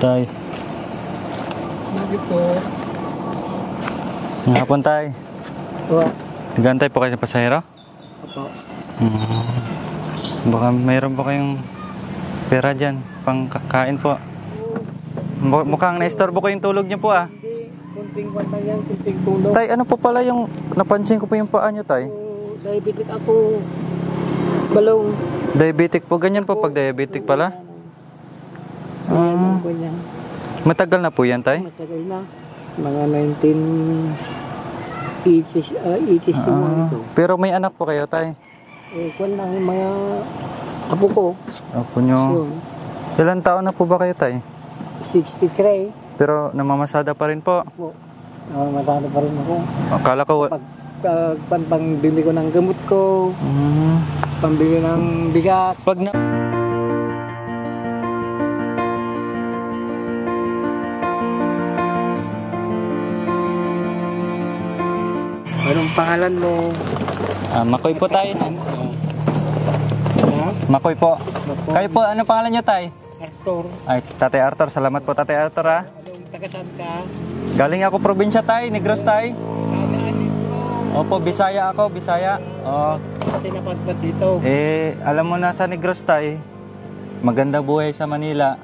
Tay. Bakit po? Nga hapon, Tay. Po. Nagantay po kayo sa pasahero? Opo. Baka mayroon po kayong pera dyan, pang kakain po. Mukhang naistorbo ko yung tulog niyo po ah. Hindi, kunting kwanta yan, kunting tulog. Tay, ano po pala yung napansin ko po yung paa niyo, Tay? Diabetic ako. Balong. Diabetic po, ganyan po pag diabetic pala? Ganyan. Matagal na po yan, Tay? Matagal na. Mga 1980s ito. Pero may anak po kayo, Tay? Kwan lang mga apo ko. Apo nyo. Ilan taon na po ba kayo, Tay? 63. Pero namamasada pa rin po? Opo. Masada pa rin ako. Akala ko... Pangbili ko ng gamot ko. Pambili ng bigas. Pag na... Anong pangalan mo? Makoy po, Tay. Makoy po. Kayo po, anong pangalan nyo, Tay? Arthur. Ay, Tatay Arthur. Salamat po, Tatay Arthur, ha? Anong taga-saan ka? Galing ako probinsya, Tay. Negros, Tay. Saan dito? Opo, Bisaya ako, Bisaya. Oh. Kasi napadpad dito. Alam mo na sa Negros, Tay. Maganda buhay sa Manila.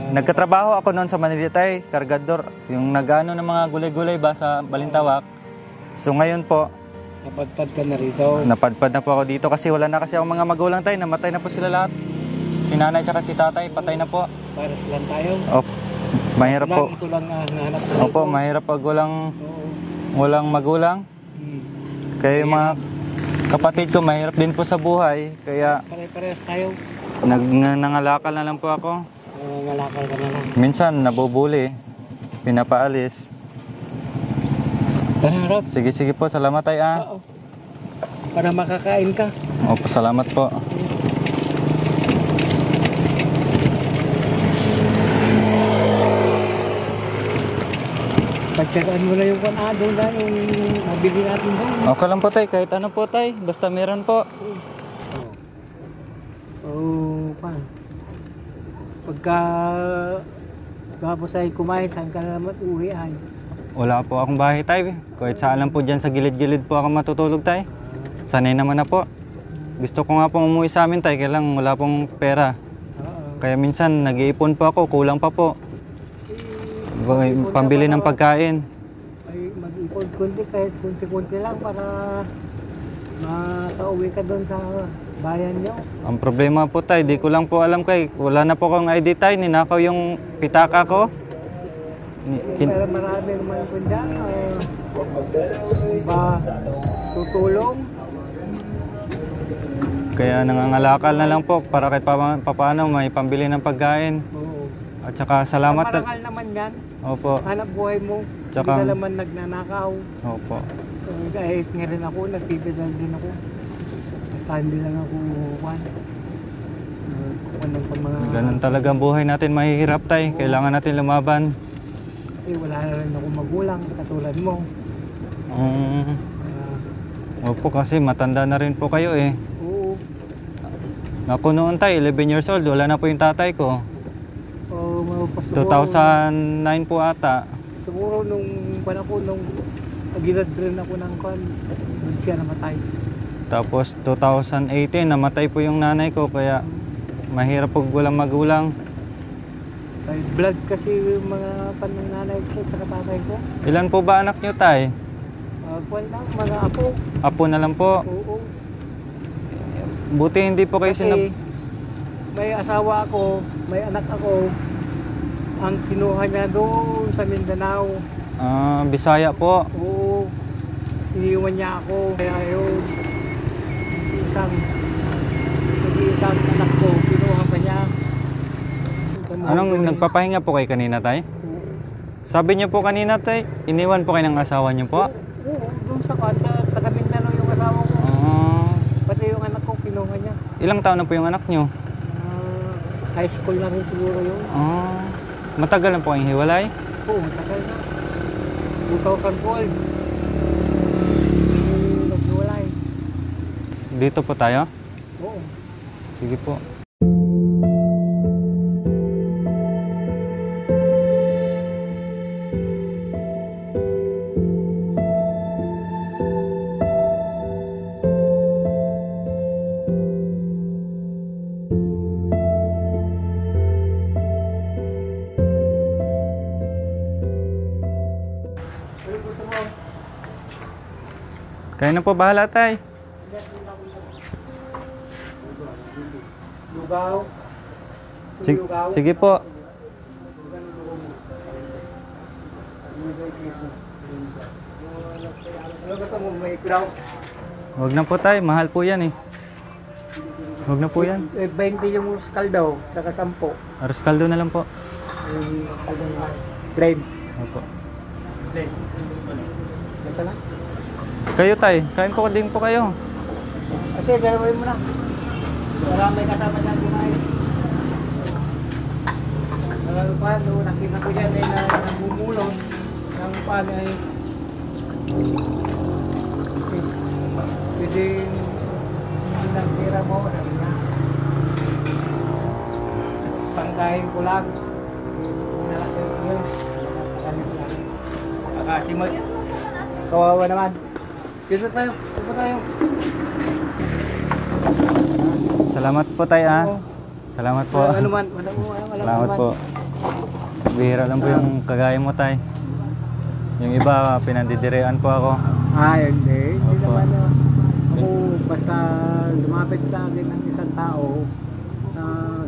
Nagkatrabaho ako noon sa Manila, Tay. Kargador. Yung nag-ano ng mga gulay-gulay ba sa Balintawak. So ngayon po, Napadpad ka na rito. napadpad na po ako dito kasi wala na kasi ako mga magulang, Tay. Namatay na po sila lahat. Si nanay tsaka si tatay, patay na po. Para silang tayo. Opo, mahirap po. Ito lang hanap ko. Opo, mahirap pag walang magulang. Kaya yung mga kapatid ko, mahirap din po sa buhay. Kaya Pare-parehas tayo. nangalakal na lang po ako. Nangalakal ka na lang. Minsan, nabubuli. Pinapaalis. Harap. Sige po, salamat, Tay. Oo. Para makakain ka. Opo, salamat po. Pagtsagaan mo na yung kanado na yung mabili natin doon. Okay lang po, Tay. Kahit ano po, Tay. Basta meron po. Pagkatapos ay kumain, saan ka na naman uwi ay? Wala po akong bahay, Tay. Kahit saan lang po dyan sa gilid-gilid po ako matutulog, Tay. Sanay naman na po. Gusto ko nga pong umuwi sa amin, Tay. Kaya lang wala pong pera. Kaya minsan nag-iipon po ako, kulang pa po. Pambili ng pagkain. Ay mag-ipon kunti, kahit kunti-kunti lang para makauwi ka doon sa bayan nyo. Ang problema po, Tay, di ko lang po alam kay wala na po akong ID, Tay. Ninakaw yung pitaka ko. Pero marami naman po dyan. Tutulong. Kaya nangangalakal na lang po para kahit paano may pambili ng pagkain. Oo. At saka salamat. Marangal naman yan. Opo. Hanap buhay mo. Tsaka- Hindi ka naman nagnanakaw. Opo. Kahit nga rin ako, nagpipidal din ako. Basta hindi lang ako kuhan. Ganun talaga ang buhay natin, mahihirap, Tay. Kailangan natin lumaban. Wala na rin ako magulang, katulad mo. Opo, kasi matanda na rin po kayo eh. Oo. Ako noon, Tay, 11 years old, wala na po yung tatay ko. 2009 po ata. Siguro nung panahon, nung nag-edad rin ako ng kan, doon siya namatay. Tapos 2018, namatay po yung nanay ko, kaya mahirap pag walang magulang. Ay, blood kasi yung mga panananay ko sa tatay ko. Ilan po ba anak nyo, Tay? Kwan lang, mga apo. Apo na lang po. Oo. Buti hindi po kayo Kasi may asawa ako, may anak ako. Ang kinuha niya doon sa Mindanao. Bisaya po. Oo. Iniwan niya ako. Kaya yun, isang anak ko, kinuha pa niya. Anong nagpapahinga po kayo kanina, Tay? Sabi niyo po kanina, Tay, iniwan po kayo ng asawa niyo po? Oo, doon sa taga Mindanao yung asawa ko. Pati yung anak ko, kinuha niya. Ilang taon na po yung anak niyo? High school na rin siguro yun. Matagal na po kayong hiwalay? Oo, matagal na. 2012. Naghiwalay. Dito po tayo? Oo. Sige po. Kayo na po bahala, tay. Lugaw. Sige po. Ano gusto mo, may iklaw? Huwag na po, tay. Mahal po yan eh. Huwag na po yan. 20 yung kaldaw, saka 10. Aros kaldo na lang po. Yung kaldaw na plain. Opo. Plain. Masa lang? Kayo, tay. Kain po din po kayo. Kasi dalawin mo na. Para may kasama dyan kumain. Paano, nakita ko dyan ay namumulot ng paano ay pwede ng tira mo, sabi niya. Pangkain ko lang. Nalasin ko yun. Kakasimot. Kawawa naman. Dito tayo. Dito tayo. Salamat po, tay, ah. Salamat po. Ano man. Salamat po. Bihira lang po yung kagaya mo, tay. Yung iba, pinandidirean po ako. Hindi. Hindi Opo. naman. Ako, basta lumapit sa akin ng isang tao na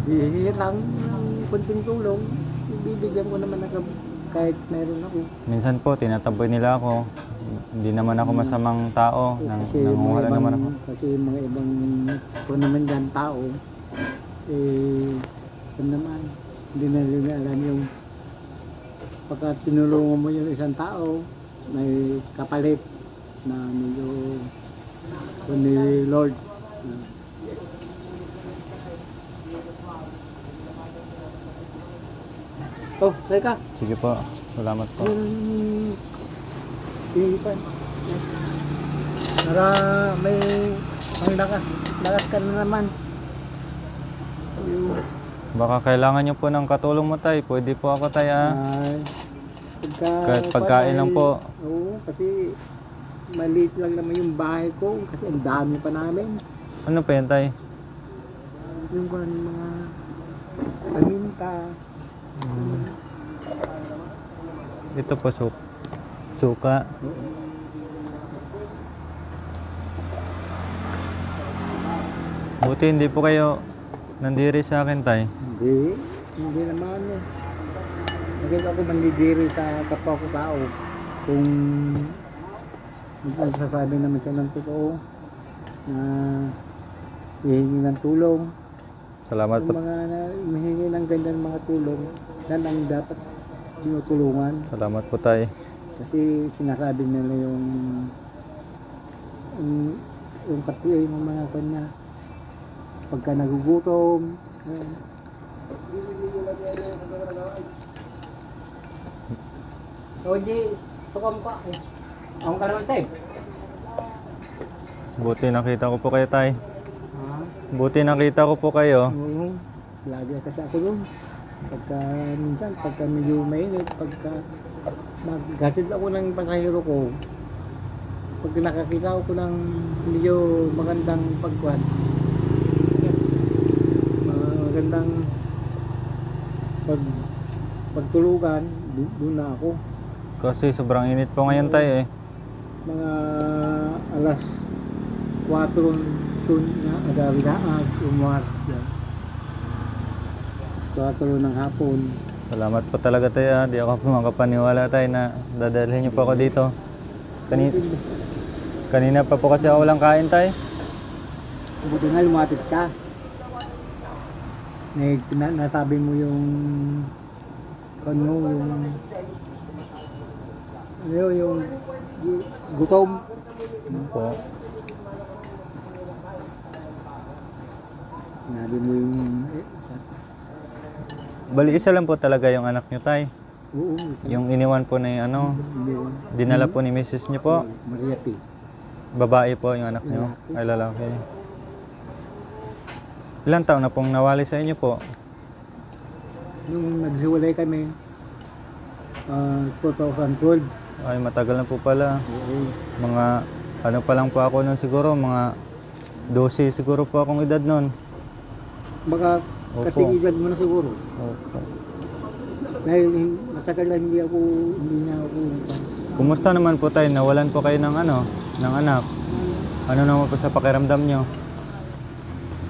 hihingi lang ng kunting tulong, ibibigyan ko naman kahit meron ako. Minsan po, tinataboy nila ako. Hindi naman ako masamang tao. Nangunguhala naman ako. Kasi mga ibang kung naman dyan tao, kung naman, hindi na nila alam yung pagka tinulungan mo yung isang tao, may kapalit na medyo ni Lord. Oh, teka. Sige po. Salamat po. Ipan. Para may panglakas ka na naman. Baka kailangan nyo po ng katulong mo, tay. Pwede po ako, tay, ah. Kahit pagkain lang po. Oo, kasi maliit lang naman yung bahay ko. Kasi ang dami pa namin. Ano pa yan, tay? Yung mga paminta. Ito po, suka. Buti hindi po kayo nandiri sa akin, tay. Hindi naman eh. Bakit ako mandidiri sa kapwa ko tao kung nagsasabi naman siya ng totoo na hihingi ng tulong. Salamat po. Yung mga hihingi ng ganyan mga tulong, yan ang dapat tinutulungan. Salamat po, tay. Kasi sinasabi nila yung katuloy ng mga kanya pagka nagugutom. Hindi, sukam ka. Ang ka naman sa'yo. Buti nakita ko po kayo, tay. Ha? Buti nakita ko po kayo. Oo. Lagi kasi ako doon. Minsan, pagka medyo mainit, pagka maghasid ako ng pasahero ko, pag nakakita ko ng medyo magandang pagkuhan, magandang pagtulugan, doon na ako. Kasi sobrang init po ngayon, tay, eh. Mga alas 4 doon na agawi na umuwas. Alas 4 ng hapon. Salamat po talaga, tay, ah. Di ako makapaniwala, tay, na dadalhin niyo po ako dito. Kanina pa po kasi ako walang kain, tay. Buti nga lumapit ka. Nasabi mo yung yung gutom. Po. Sinabi mo yung Bali, isa lang po talaga yung anak niyo, tay. oo, Yung iniwan po na yung ano, dinala po ni Mrs. niyo po. Maria P. Babae po yung anak niyo. Ay, lalaki. Ilang taon na pong nawali sa inyo po? Nung naghiwalay kami, 2012. Ay, matagal na po pala. Oo. Mga, ano pa lang po ako noon siguro, mga 12 siguro po akong edad noon. Baka Opo. kasi edad mo na siguro. Opo. Dahil matagal na hindi niya ako. Kumusta naman po tayo? Nawalan po kayo ng ano, ng anak? Ano naman po sa pakiramdam nyo?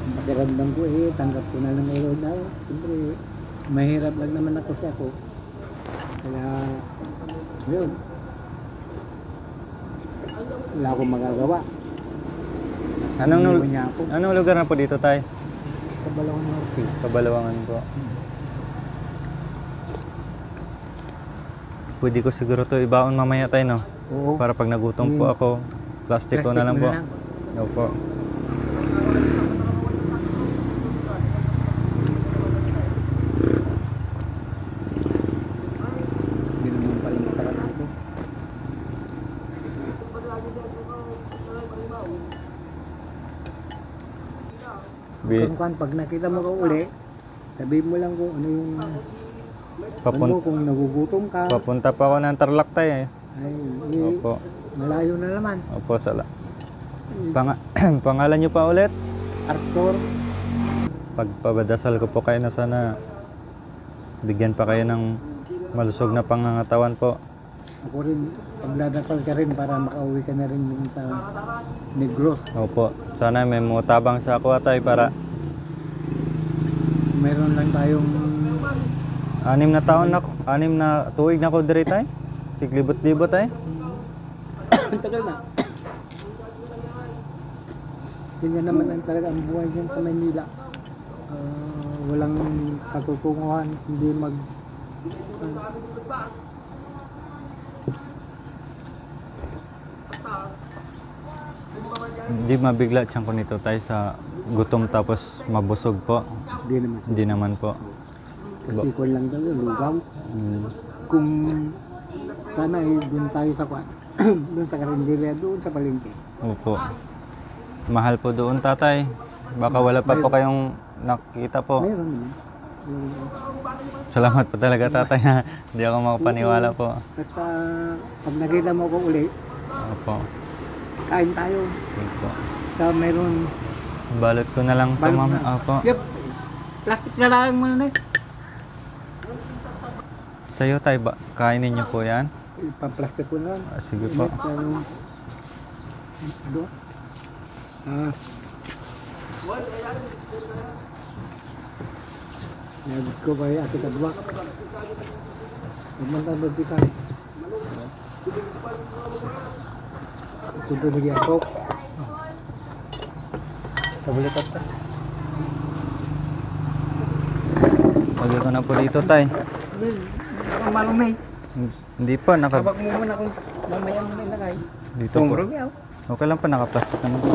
Ang pakiramdam ko tanggap ko na lang ngayon na. Siyempre, mahirap lang naman ako siya ko. Kaya, yun. Wala akong magagawa. Iniwan niya ako. Anong lugar na po dito tayo? Sa Balawang Norte. Kabalawangan po. Pwede ko siguro to ibaon mamaya tayo, no? Oo. Para pag nagutom po ako, plastic ko na lang po. Opo. Hindi naman pala masarap ito. Kung pag nakita mo ka uli, sabihin mo lang kung ano yung ano, kung nagugutom ka. Papunta pa ako ng Tarlac tayo eh. Ay, Opo. malayo na naman. Opo, sala. Pangalan niyo pa ulit? Arthur, Pagpabadasal ko po kayo na sana bigyan pa kayo ng malusog na pangangatawan po. ako rin, pagdadasal ka rin para makauwi ka na rin dun sa Negros. Opo. Sana may mutabang sa ako atay para Meron lang tayong 6 na taon na 6 na tuig na ko diri tay. Siglibot-libot tay. tagal na. Ganyan naman ang talaga ang buhay dyan sa Maynila. Walang patutunguhan, hindi mag... Hindi mabigla tiyan ko nito tay sa gutom tapos mabusog po. Hindi naman. Hindi naman po. Kasi kung lang daw yun, lugaw. Mm. Kung sana doon tayo sa kwan, doon sa karinderya, doon sa palengke. Opo. Mahal po doon tatay. Baka wala pa po kayong nakita po. Meron naman. Salamat po talaga tatay. Hindi ako makapaniwala po. Basta pag nakita mo ko uli, Opo. kain tayo. Sige po. Sa meron... Balot ko na lang po Balot ma'am. na. Opo. Yep. Plastic na lang mo na eh. Sa'yo tay ba? Kainin niyo po yan? Pang-plastic ko na. Sige po. Do. Nagod ko ba yung ati kadwa? Magmantang doon kita. Ito lagi ako. Tabulitat ka. Lagay ko na po dito tay. Ang malumay. Hindi po. Habak mo muna kung mamaya mo na ilagay. Dito po. Okay lang po. Naka-plastic naman po.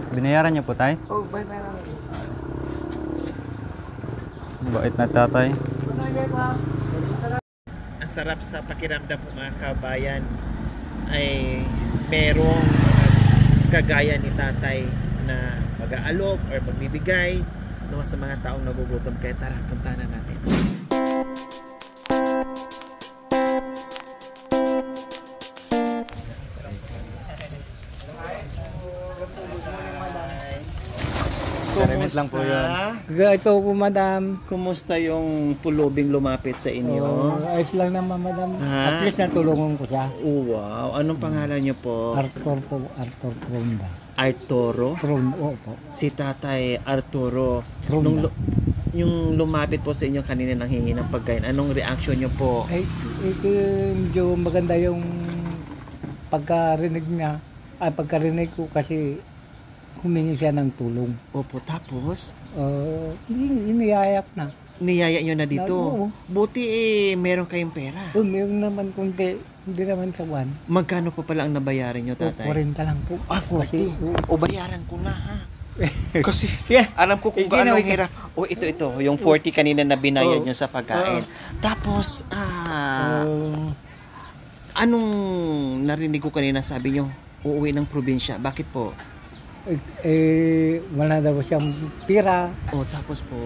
Binayaran niyo po tay? Oh, bye-bye lang. Bait na tatay. Ang sarap sa pakiramdam po mga kabayan ay merong kagaya ni tatay na mag-aalok or magbibigay no, sa mga taong nagugutom. Kaya tara, punta na natin. Experiment lang po yun. Ito po, madam. Kumusta yung pulubing lumapit sa inyo? Ayos lang naman, madam. Ha? At least natulungan ko siya. Oh, wow. Anong pangalan niyo po? Arthur po, Arthur Pronda. Arturo? Pronda, po. Si tatay Arturo. Pronda. Yung lumapit po sa inyo kanina nang hingi ng pagkain, anong reaction niyo po? Ay, ito medyo maganda yung pagkarinig niya. Ay, pagkarinig ko kasi humingi siya ng tulong. Opo, tapos Iniyayak na. niyaya nyo na dito. Oo. Buti meron kayong pera. Meron naman kunti, hindi naman sa one. Magkano po pala ang nabayaran nyo, tatay? 40 lang po. Ah, 40. Kasi, O bayaran ko na ha. Kasi yeah. alam ko kung Hindi gaano na- hirap. O ito, yung 40 kanina na binayad Oo. nyo sa pagkain. Tapos, anong narinig ko kanina sabi nyo, uuwi ng probinsya. Bakit po? Wala daw siyang pira. O tapos po,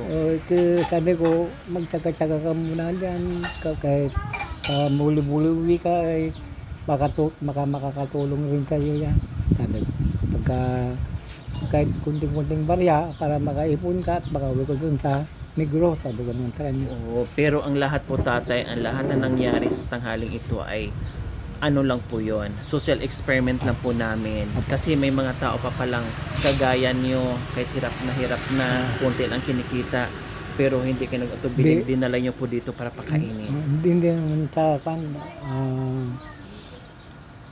Sabi ko, magtsaga-tsaga ka muna dyan. Kahit muli-muli ka, makakatulong rin sa'yo yan. Sabi ko, kahit kunting-kunting barya para makaipon ka at makauwi ko dun sa Negros. Sabi ko naman sa kanya. pero ang lahat po tatay, ang lahat na nangyari sa tanghaling ito ay ano lang po yon, social experiment lang po namin. Kasi may mga tao pa palang kagaya nyo, kahit hirap na konti lang kinikita, pero hindi kayo nag-atubiling, dinala nyo po dito para pakainin. Hindi naman sa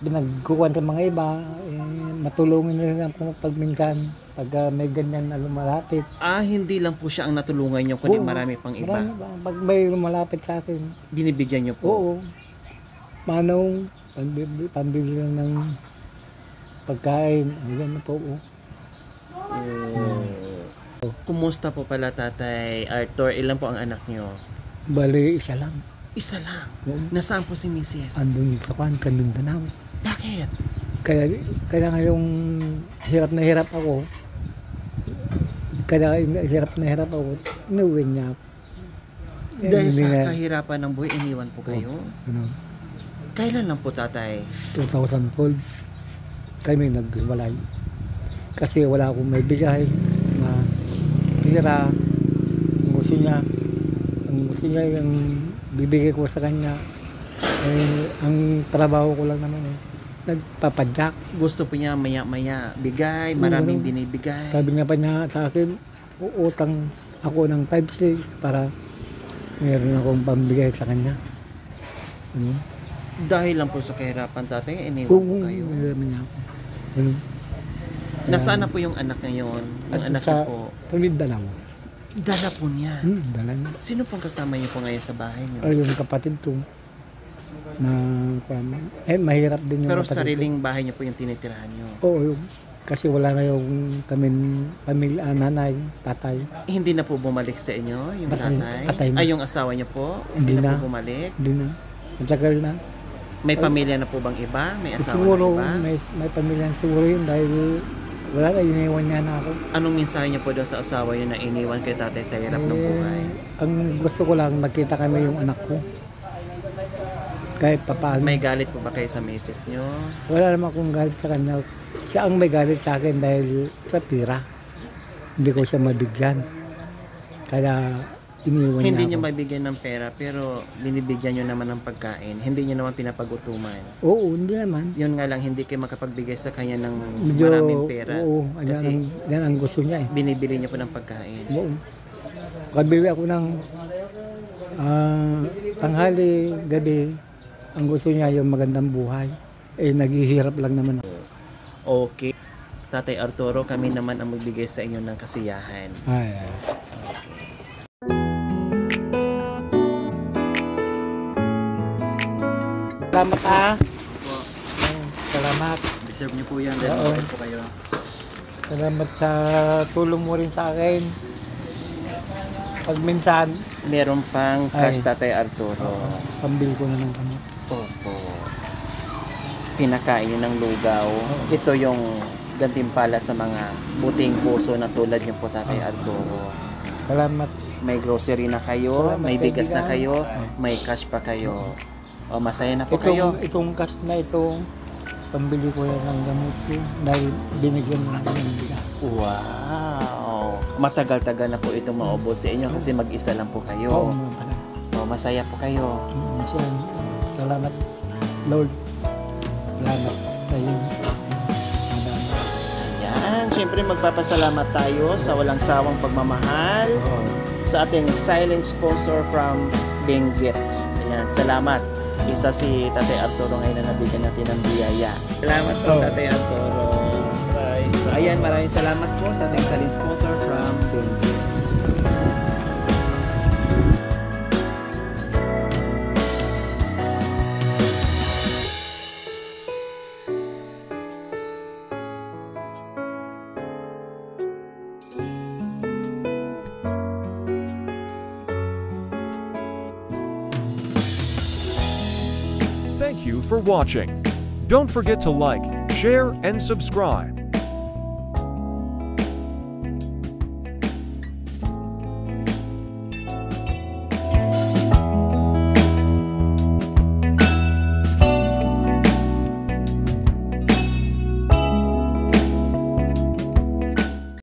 binagkukuhan sa mga iba, matulungin nila ako pag minsan, pag may ganyan na lumalapit. Hindi lang po siya ang natulungan nyo, kundi Oo, marami pang iba. Marami ba? Pag may lumalapit sa akin, Binibigyan nyo po. oo, manong, pambili lang ng pagkain, ayan na po. Kumusta po pala Tatay Arthur? Ilan po ang anak nyo? Bali, isa lang. Isa lang. Oo. Nasaan po si Mrs.? Andun sa Kanundanao. Bakit? Kaya ngayong hirap na hirap ako, inuwi niya ako. Dahil Hindi sa na- kahirapan ng buhay, iniwan po kayo? ano, Kailan lang po Tatay? 2012, kami nagwalay. Kasi wala akong may bigay na tira. Ang gusto niya yung bibigay ko sa kanya. Ang trabaho ko lang naman nagpapadyak. Gusto po niya maya-maya bigay, maraming binibigay. Sabi niya pa niya sa akin, uutang ako ng 5-6 para meron akong pambigay sa kanya. Dahil lang po sa kahirapan Tatay, iniwan Kung po kayo. meron niya ako. Nasaan na po yung anak ngayon? Ang anak niyo po? Tulid dalawa. Dala po niya. Dala niya. Sino pong kasama niyo po ngayon sa bahay niyo? Ay, yung kapatid ko na mahirap din yung Pero kapatid sariling bahay niyo po yung tinitirahan niyo. ko. Oo, kasi wala na yung kami pamilya, nanay, tatay. Hindi na po bumalik sa inyo yung Patay tatay? na. Ay, yung asawa niyo po? Hindi Hindi na na. po bumalik? Hindi na. Matagal na. May pamilya na po bang iba? May asawa Siguro na iba? may pamilya siguro yun dahil wala na, iniwan niya na ako. Anong mensahe niyo po doon sa asawa niyo na iniwan kay tatay sa hirap ng buhay? Ang gusto ko lang, magkita kami yung anak ko. Kahit papaano. May galit po ba kayo sa misis niyo? Wala naman akong galit sa kanya. Siya ang may galit sa akin dahil sa pira. Hindi ko siya mabigyan. Kaya iniwan Hindi niya niyo ako. mabigyan ng pera pero binibigyan niyo naman ng pagkain. Hindi niyo naman pinapagutuman. Oo, hindi naman. Yun nga lang, hindi kayo makapagbigay sa kanya ng Medyo, maraming pera. oo, Kasi yan ang gusto niya eh. binibili niyo po ng pagkain. Oo. Kabili ako ng tanghali, gabi. Ang gusto niya yung magandang buhay. Naghihirap lang naman ako. Okay. Tatay Arturo, kami naman ang magbigay sa inyo ng kasiyahan. Ay. Salamat Salamat. Deserve niyo po yan. dahil mabait po kayo. Salamat sa tulong mo rin sa akin. Pag minsan, Meron pang cash Ay. Tatay Arturo. pambili ko na ng kamot. Opo. Pinakain niyo ng lugaw. Ito yung gantimpala sa mga buting puso na tulad niyo po Tatay Arturo. Salamat. May grocery na kayo, Salamat, may bigas na kaibigan. kayo, may cash pa kayo. O masaya na po kayo. Itong cash na ito, pambili ko yan ng gamot ko dahil binigyan mo ng bigas. Wow! Matagal-tagal na po itong maubos sa inyo kasi mag-isa lang po kayo. Oo, matagal. O, masaya po kayo. Salamat, Lord. Salamat sa iyo. Ayan, syempre magpapasalamat tayo sa walang sawang pagmamahal sa ating silent sponsor from Benguet. Ayan, salamat. Isa si Tatay Arturo ngayon na nabigyan natin ng biyaya. Salamat po, Tatay Arturo. So, ayan, maraming salamat po sa ating silent sponsor from Benguet. Thank you for watching. Don't forget to like, share, and subscribe.